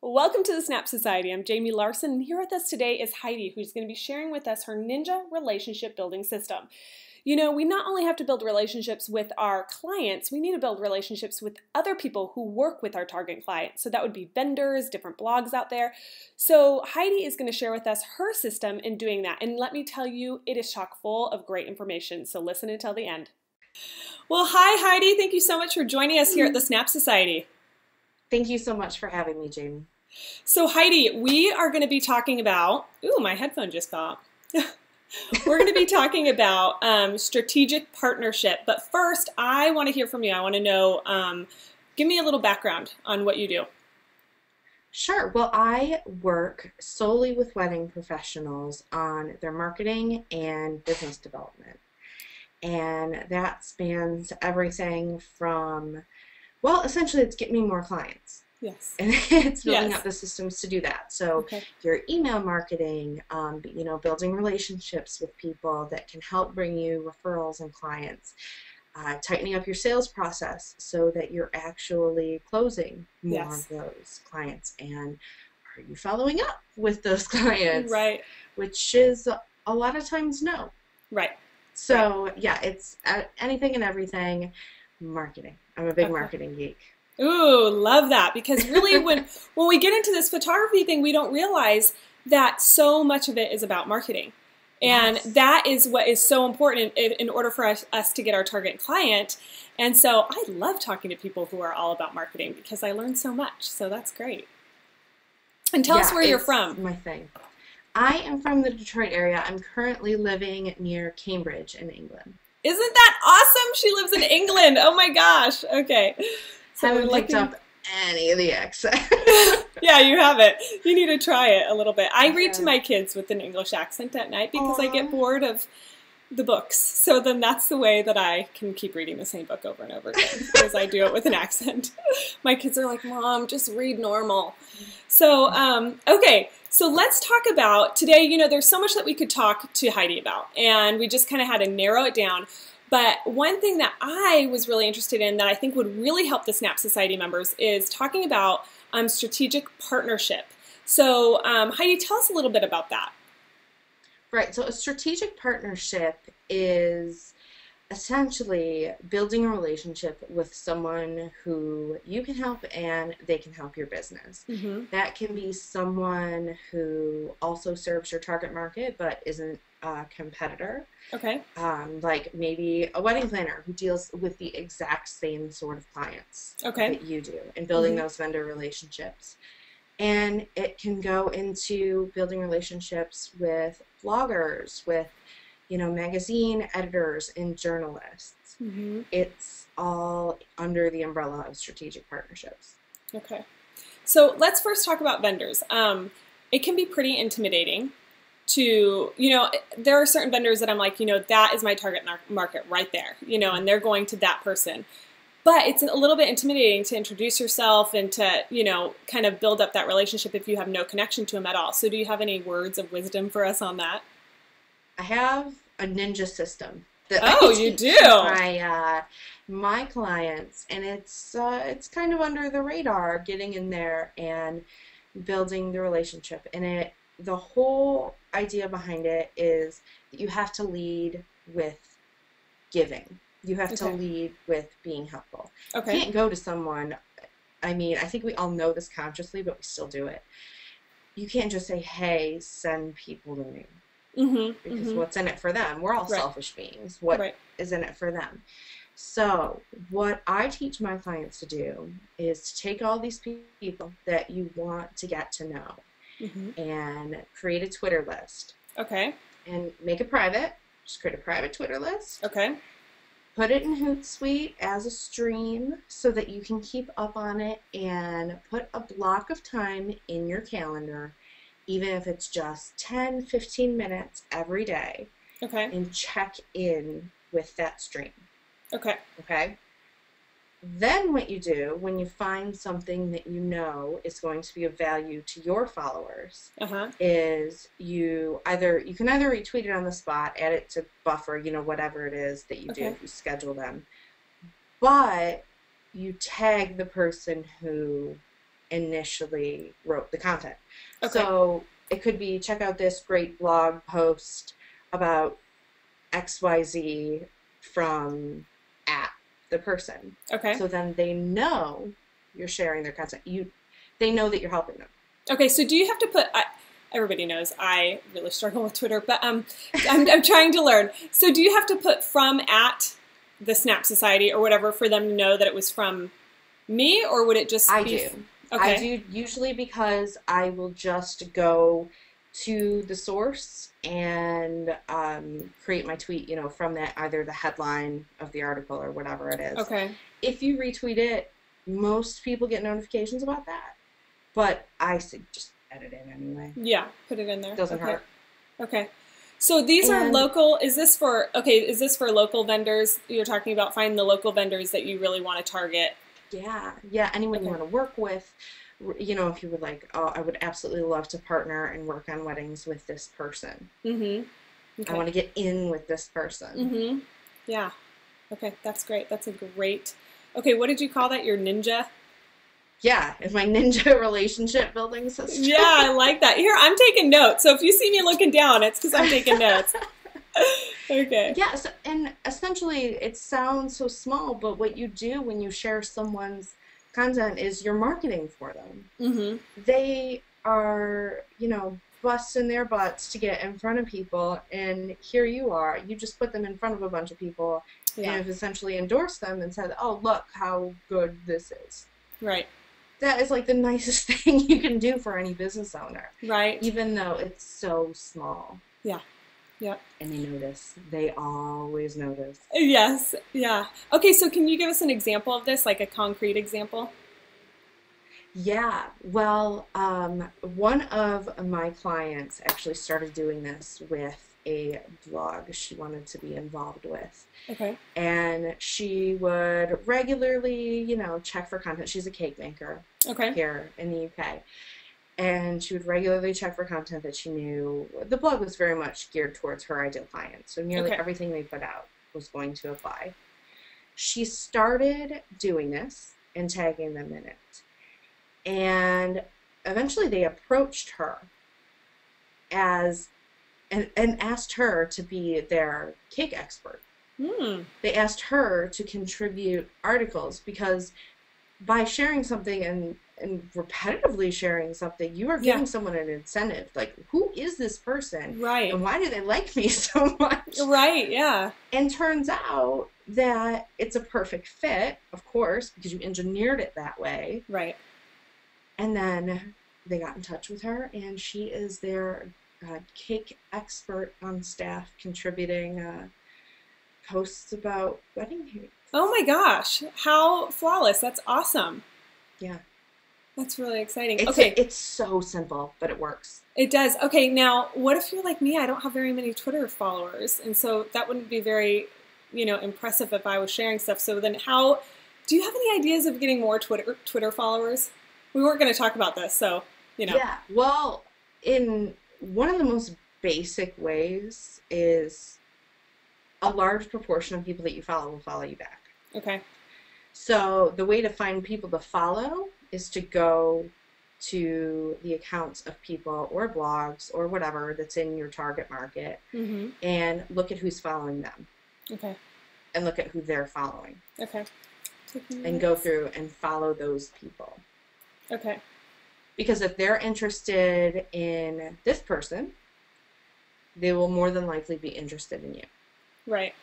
Welcome to the Snap Society. I'm Jamie Larson, and here with us today is Heidi, who's going to be sharing with us her Ninja relationship building system. You know, we not only have to build relationships with our clients, we need to build relationships with other people who work with our target clients. So that would be vendors, different blogs out there. So Heidi is going to share with us her system in doing that. And let me tell you, it is chock full of great information. So listen until the end. Well, hi, Heidi. Thank you so much for joining us here at the Snap Society. Thank you so much for having me, Jamie. So Heidi, we are going to be talking about, ooh, my headphone just fell. We're going to be talking about strategic partnership. But first, I want to hear from you. I want to know, give me a little background on what you do. Sure. Well, I work solely with wedding professionals on their marketing and business development. And that spans everything from, well, essentially it's getting me more clients. Yes. And it's building up the systems to do that. So your email marketing, you know, building relationships with people that can help bring you referrals and clients, tightening up your sales process so that you're actually closing more of those clients. And are you following up with those clients? Right. Which is a lot of times no. Right. So yeah, it's anything and everything marketing. I'm a big marketing geek. Ooh, love that, because really when we get into this photography thing, we don't realize that so much of it is about marketing. And that is what is so important in order for us to get our target client. And so I love talking to people who are all about marketing because I learn so much. So that's great. And tell us where you're from. My thing. I am from the Detroit area. I'm currently living near Cambridge in England. Isn't that awesome? She lives in England. Oh my gosh. Okay. So haven't picked up any of the accent. Yeah, you haven't. You need to try it a little bit. I read to my kids with an English accent at night because I get bored of the books. So then that's the way that I can keep reading the same book over and over again, because I do it with an accent. My kids are like, Mom, just read normal. So, okay. So let's talk about today. You know, there's so much that we could talk to Heidi about, and we just kind of had to narrow it down. But one thing that I was really interested in that I think would really help the Snap Society members is talking about strategic partnership. So Heidi, tell us a little bit about that. Right. So a strategic partnership is essentially building a relationship with someone who you can help and they can help your business. That can be someone who also serves your target market but isn't a competitor. Okay. Like maybe a wedding planner who deals with the exact same sort of clients that you do, and building those vendor relationships. And it can go into building relationships with bloggers, with, you know, magazine editors and journalists. It's all under the umbrella of strategic partnerships. Okay. So let's first talk about vendors. It can be pretty intimidating to, you know, there are certain vendors that I'm like, you know, that is my target market right there, you know, and they're going to that person. But it's a little bit intimidating to introduce yourself and to, you know, kind of build up that relationship if you have no connection to them at all. So do you have any words of wisdom for us on that? I have a ninja system that you do? My clients, and it's kind of under the radar, getting in there and building the relationship. And the whole idea behind it is that you have to lead with giving. You have to lead with being helpful. You can't go to someone, I mean, I think we all know this consciously, but we still do it. You can't just say, hey, send people to me. Because what's in it for them? We're all selfish beings. What is in it for them? So what I teach my clients to do is to take all these people that you want to get to know and create a Twitter list. And make it private. Just create a private Twitter list. Put it in Hootsuite as a stream so that you can keep up on it, and put a block of time in your calendar, even if it's just 10, 15 minutes every day, and check in with that stream. Okay? Then what you do when you find something that you know is going to be of value to your followers is you can either retweet it on the spot, add it to buffer, whatever it is that you do if you schedule them. But you tag the person who initially wrote the content. So it could be, check out this great blog post about XYZ from the person. So then they know you're sharing their content. They know that you're helping them. So do you have to put? Everybody knows I really struggle with Twitter, but I'm trying to learn. So do you have to put from at the Snap Society or whatever for them to know that it was from me, or would it just? I do. I do usually, because I will just go to the source and create my tweet, from that, either the headline of the article or whatever it is. If you retweet it, most people get notifications about that. But I just edit it anyway. Yeah, put it in there. Doesn't hurt. So these are local. Is this for local vendors? You're talking about finding the local vendors that you really want to target. Yeah, anyone you want to work with. If you would like, I would absolutely love to partner and work on weddings with this person. I want to get in with this person. Yeah. That's great. That's a great. What did you call that? Your ninja? Yeah, it's my ninja relationship building system. Yeah, I like that. Here, I'm taking notes. So if you see me looking down, it's because I'm taking notes. Yeah, and essentially it sounds so small, but what you do when you share someone's content is you're marketing for them. They are, busting their butts to get in front of people, and here you are. You just put them in front of a bunch of people and have essentially endorsed them and said, oh, look how good this is. Right. That is like the nicest thing you can do for any business owner. Right. Even though it's so small. Yeah. Yep. And they notice. They always notice. Yes. Yeah. So can you give us an example of this, like a concrete example? Yeah. Well, one of my clients actually started doing this with a blog she wanted to be involved with. And she would regularly, check for content. She's a cake maker here in the UK. And she would regularly check for content that she knew. The blog was very much geared towards her ideal client. So nearly everything they put out was going to apply. She started doing this and tagging them in it. And eventually they approached her and asked her to be their cake expert. They asked her to contribute articles, because by sharing something and repetitively sharing something, you are giving someone an incentive. Like, who is this person? Right. And why do they like me so much? Right, yeah. And turns out that it's a perfect fit, of course, because you engineered it that way. Right. And then they got in touch with her, and she is their cake expert on staff, contributing posts about wedding cakes. Oh my gosh, how flawless. That's awesome. Yeah. That's really exciting. It's so simple, but it works. It does. Now, what if you're like me? I don't have very many Twitter followers, and so that wouldn't be very, impressive if I was sharing stuff. So then do you have any ideas of getting more Twitter followers? We weren't going to talk about this, so, Yeah, well, in one of the most basic ways is a large proportion of people that you follow will follow you back. So the way to find people to follow is to go to the accounts of people or blogs or whatever that's in your target market and look at who's following them. And look at who they're following. And go through and follow those people. Because if they're interested in this person, they will more than likely be interested in you. Right.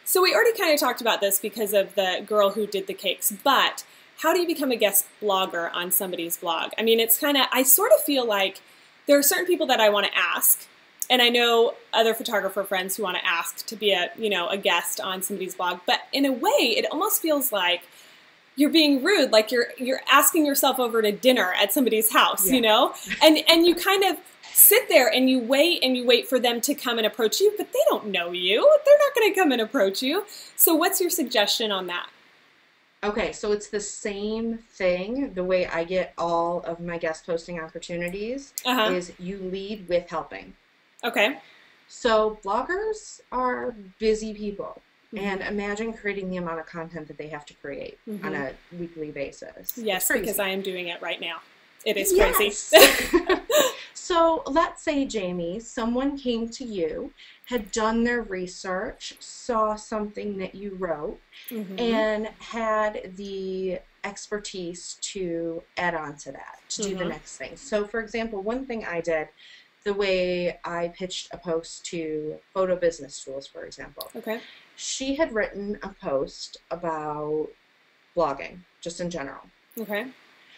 So we already kind of talked about this because of the girl who did the cakes, but how do you become a guest blogger on somebody's blog? I mean, I sort of feel like there are certain people that I want to ask, and I know other photographer friends who want to ask to be a guest on somebody's blog, but in a way, it almost feels like you're being rude, like you're asking yourself over to dinner at somebody's house, and you kind of sit there and you wait for them to come and approach you, but they don't know you. They're not going to come and approach you. So what's your suggestion on that? Okay, so it's the same thing. The way I get all of my guest posting opportunities is you lead with helping. Okay. So bloggers are busy people. And imagine creating the amount of content that they have to create on a weekly basis. Yes, because I am doing it right now. It is crazy. So let's say, Jamie, someone came to you, had done their research, saw something that you wrote, and had the expertise to add on to that, to do the next thing. So, for example, one thing I did, the way I pitched a post to Photo Business Tools, for example. Okay. She had written a post about blogging, just in general. Okay.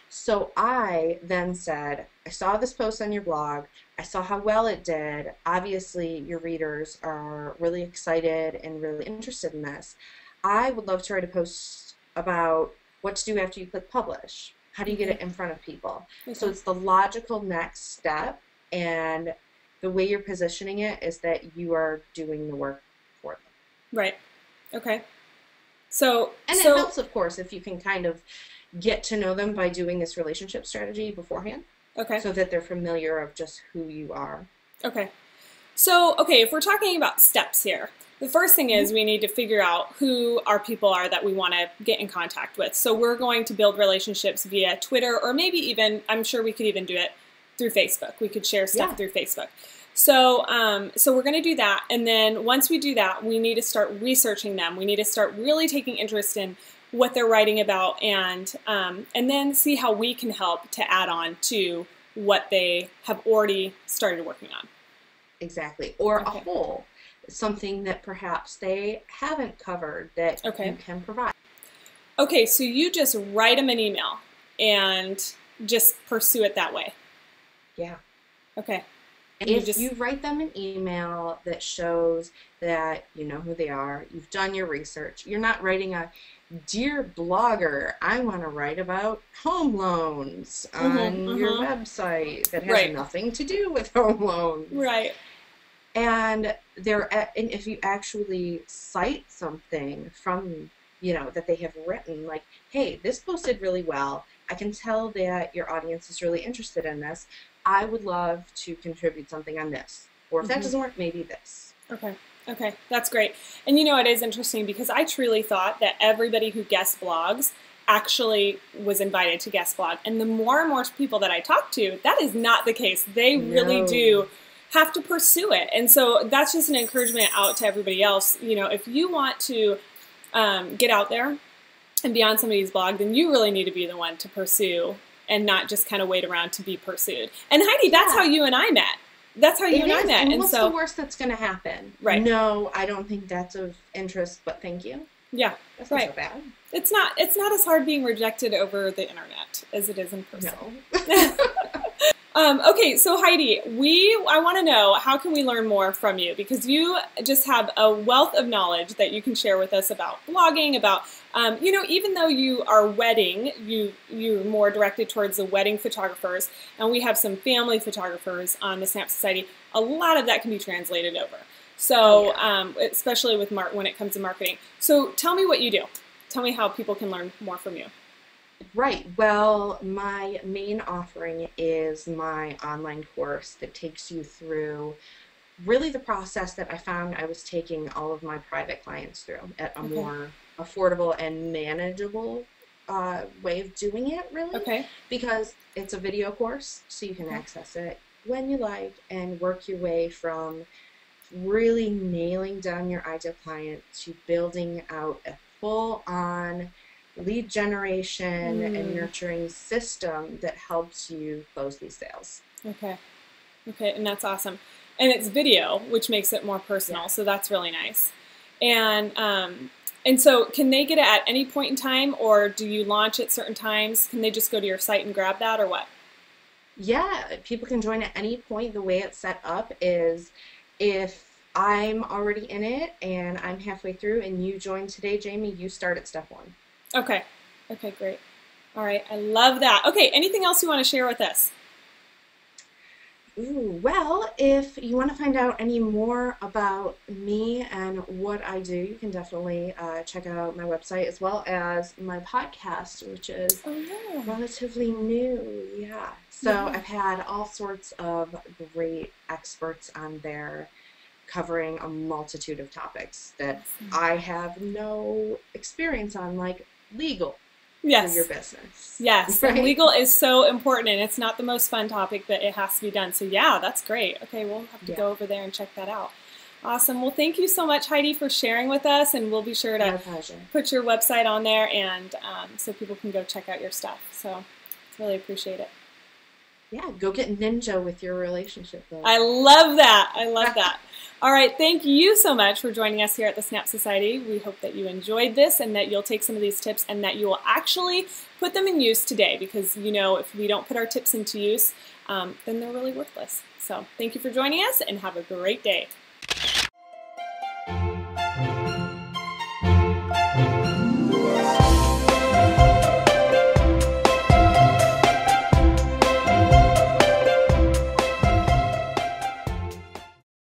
So I then said, I saw this post on your blog. I saw how well it did. Obviously, your readers are really excited and really interested in this. I would love to write a post about what to do after you click publish. How do you get it in front of people? So it's the logical next step, and the way you're positioning it is that you are doing the work for them. Right. Okay. And it helps, of course, if you can kind of get to know them by doing this relationship strategy beforehand. Okay. So that they're familiar of just who you are. Okay. So, if we're talking about steps here, the first thing is we need to figure out who our people are that we want to get in contact with. So we're going to build relationships via Twitter, or maybe even, I'm sure we could even do it through Facebook. We could share stuff through Facebook. So, we're going to do that. And then once we do that, we need to start researching them. We need to start really taking interest in what they're writing about, and then see how we can help to add on to what they have already started working on. Exactly. Or a whole, something that perhaps they haven't covered that you can provide. Okay, so you just write them an email and just pursue it that way. Yeah. Okay. And if you write them an email that shows that you know who they are, you've done your research, you're not writing a, "Dear blogger, I want to write about home loans on your website," that has nothing to do with home loans. Right. And and if you actually cite something from, that they have written, like, "Hey, this posted really well. I can tell that your audience is really interested in this. I would love to contribute something on this." Or if that doesn't work, maybe this. Okay, that's great. And it is interesting because I truly thought that everybody who guest blogs actually was invited to guest blog. And the more and more people that I talk to, that is not the case. They really do have to pursue it. And so that's just an encouragement out to everybody else. If you want to get out there and be on somebody's blog, then you really need to be the one to pursue and not just kind of wait around to be pursued. And Heidi, that's how you and I met. That's how you and I met. And what's the worst that's going to happen? Right. No, I don't think that's of interest, but thank you. Yeah. That's not so bad. It's not as hard being rejected over the internet as it is in person. No. Okay, so Heidi, I want to know, how can we learn more from you? Because you just have a wealth of knowledge that you can share with us about blogging, about, even though you are wedding, you're more directed towards the wedding photographers, and we have some family photographers on the Snap Society. A lot of that can be translated over. So, especially with when it comes to marketing. So tell me what you do. Tell me how people can learn more from you. Right. Well, my main offering is my online course that takes you through really the process that I found I was taking all of my private clients through at a more affordable and manageable way of doing it, really. Okay. Because it's a video course, so you can access it when you like and work your way from really nailing down your ideal client to building out a full-on lead generation and nurturing system that helps you close these sales. Okay, and that's awesome. And it's video, which makes it more personal, so that's really nice. And so can they get it at any point in time, or do you launch at certain times? Can they just go to your site and grab that, or what? Yeah, people can join at any point. The way it's set up is if I'm already in it and I'm halfway through and you join today, Jamie, you start at step 1. Okay, great. All right, I love that. Okay, anything else you want to share with us? Ooh, well, if you want to find out any more about me and what I do, you can definitely check out my website as well as my podcast, which is Oh yeah. relatively new. Yeah. So Yeah. I've had all sorts of great experts on there covering a multitude of topics that Awesome. I have no experience on, like legal for your Yes. business, Yes, and right? legal is so important, and it's not the most fun topic, but it has to be done. So yeah, that's great. Okay, we'll have to Yeah, go over there and check that out. Awesome. Well, thank you so much, Heidi, for sharing with us, and we'll be sure to my pleasure. put your website on there, and so people can go check out your stuff. So really appreciate it. Yeah, go get ninja with your relationship I building. love that. I love that. All right, thank you so much for joining us here at the Snap Society. We hope that you enjoyed this and that you'll take some of these tips and that you will actually put them in use today, because you know if we don't put our tips into use, then they're really worthless. So thank you for joining us and have a great day.